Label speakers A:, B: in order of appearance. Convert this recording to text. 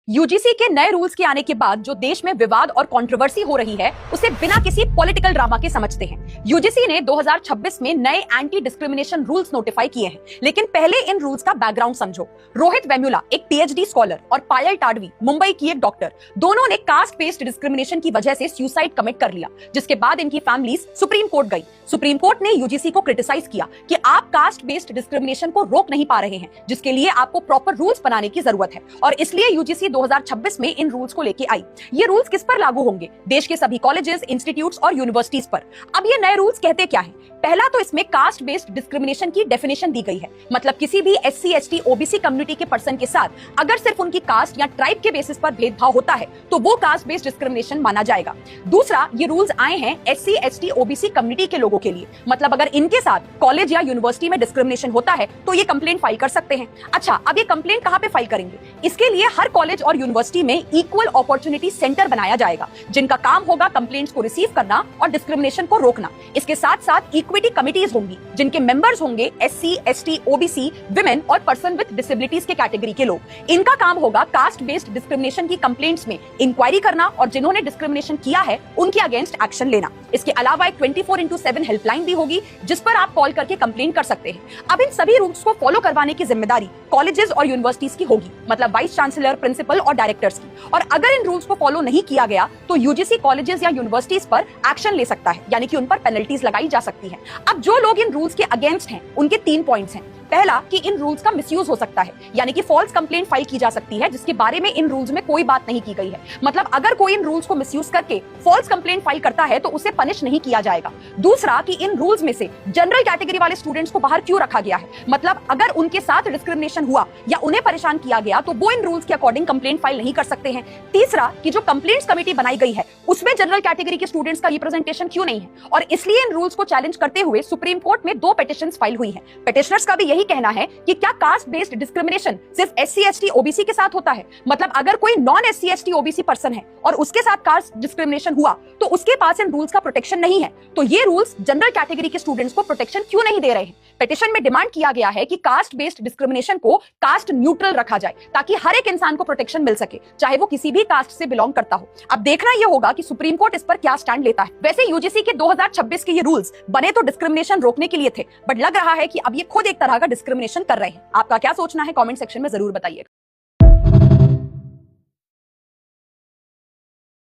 A: UGC के नए rules के आने के बाद जो देश में विवाद और कंट्रोवर्सी हो रही है उसे बिना किसी पॉलिटिकल ड्रामा के समझते हैं। यूजीसी ने 2026 में नए एंटी डिस्क्रिमिनेशन रूल्स नोटिफाई किए हैं, लेकिन पहले इन रूल्स का बैकग्राउंड समझो। रोहित वेमुला एक पीएचडी स्कॉलर और पायल टाडवी मुंबई की एक डॉक्टर, दोनों ने कास्ट बेस्ड डिस्क्रिमिनेशन की वजह से सुसाइड कमिट कर लिया, जिसके बाद इनकी फैमिलीज सुप्रीम कोर्ट गई। सुप्रीम कोर्ट ने यूजीसी को क्रिटिसाइज किया कि आप कास्ट बेस्ड डिस्क्रिमिनेशन को रोक नहीं पा रहे हैं, जिसके लिए आपको प्रॉपर रूल्स बनाने की जरूरत है, और इसलिए यूजीसी 2026 में इन रूल्स को लेके आई। ये रूल्स किस पर लागू होंगे? देश के सभी कॉलेजेस, इंस्टीट्यूट्स और यूनिवर्सिटीज पर। अब ये नए रूल्स कहते क्या हैं? पहला तो इसमें कास्ट बेस्ड डिस्क्रिमिनेशन की डेफिनेशन दी गई है, मतलब किसी भी एससी, एसटी, ओबीसी कम्युनिटी के पर्सन के साथ अगर सिर्फ उनकी कास्ट या ट्राइब के बेसिस पर भेदभाव होता है तो वो कास्ट बेस्ड डिस्क्रिमिनेशन माना जाएगा। दूसरा, ये रूल्स आए हैं एससी, एसटी, ओबीसी कम्युनिटी के लोगों के लिए, मतलब अगर इनके साथ कॉलेज या यूनिवर्सिटी में डिस्क्रिमिनेशन होता है तो ये कंप्लेंट फाइल कर सकते हैं। अच्छा, अब ये कंप्लेंट कहां पे फाइल करेंगे? इसके लिए हर कॉलेज और यूनिवर्सिटी में इक्वल अपॉर्चुनिटी सेंटर बनाया जाएगा, जिनका काम होगा कंप्लेंट्स को रिसीव करना और डिस्क्रिमिनेशन को रोकना। इसके साथ साथ इक्विटी कमिटीज होंगी, जिनके मेंबर्स होंगे एससी, एसटी, ओबीसी, विमेन और पर्सन विद डिसेबिलिटीज के कैटेगरी के लोग। इनका काम होगा कास्ट बेस्ड डिस्क्रिमिनेशन की कंप्लेंट्स में इंक्वायरी करना और जिन्होंने डिस्क्रिमिनेशन किया है उनके अगेंस्ट एक्शन लेना। इसके अलावा एक 24/7 हेल्पलाइन भी होगी, जिस पर आप कॉल करके कंप्लेंट कर सकते हैं। अब इन सभी रूल्स को फॉलो करवाने की जिम्मेदारी कॉलेजेस और यूनिवर्सिटीज की होगी, मतलब वाइस चांसलर, प्रिंसिपल और डायरेक्टर्स की। और अगर इन रूल्स को फॉलो नहीं किया गया तो यूजीसी कॉलेजेस या यूनिवर्सिटीज पर एक्शन ले सकता है, यानी कि उन पर पेनल्टीज लगाई जा सकती है। अब जो लोग इन रूल्स के अगेंस्ट हैं उनके 3 पॉइंट्स हैं। पहला, कि इन रूल्स का मिसयूज हो सकता है, यानी कि फॉल्स कंप्लेंट फाइल की जा सकती है जिसके बारे में इन रूल्स में कोई बात नहीं की गई है। मतलब अगर कोई इन रूल्स को मिसयूज करके फॉल्स कंप्लेंट फाइल करता है तो उसे पनिश नहीं किया जाएगा। दूसरा, कि इन रूल्स में से जनरल कैटेगरी वाले स्टूडेंट्स को बाहर क्यों रखा गया है, मतलब अगर उनके साथ डिस्क्रिमिनेशन हुआ या उन्हें परेशान किया गया तो वो इन रूल्स के अकॉर्डिंग कंप्लेंट फाइल नहीं कर सकते हैं। तीसरा, कि जो कंप्लेंट्स कमेटी बनाई गई है उसमें जनरल कैटेगरी के स्टूडेंट्स का रिप्रेजेंटेशन क्यों नहीं है, और इसलिए इन रूल्स को चैलेंज करते हुए सुप्रीम कोर्ट में 2 पिटीशंस फाइल हुई हैं। पिटिशनर्स का भी यही कहना है कि क्या कास्ट बेस्ड डिस्क्रिमिनेशन सिर्फ एससी, एसटी, ओबीसी के साथ होता है? मतलब अगर कोई non SC, ST, OBC person है और उसके साथ कास्ट डिस्क्रिमिनेशन हुआ तो उसके पास इन रूल्स का प्रोटेक्शन नहीं है, तो ये रूल्स जनरल कैटेगरी के स्टूडेंट्स को प्रोटेक्शन क्यों नहीं दे रहे हैं? पिटीशन में डिमांड किया गया है कि कास्ट बेस्ड डिस्क्रिमिनेशन को कास्ट न्यूट्रल रखा जाए, ताकि हर एक इंसान को प्रोटेक्शन मिल सके, चाहे वो किसी भी कास्ट से बिलोंग करता हो। अब देखना यह होगा कि सुप्रीम कोर्ट इस पर क्या स्टैंड लेता है। वैसे यूजीसी के 2026 के ये रूल्स बने तो डिस्क्रिमिनेशन रोकने के लिए थे, बट लग रहा है कि अब ये खुद एक तरह का डिस्क्रिमिनेशन कर रहे हैं। आपका क्या सोचना है? कमेंट सेक्शन में जरूर बताइएगा।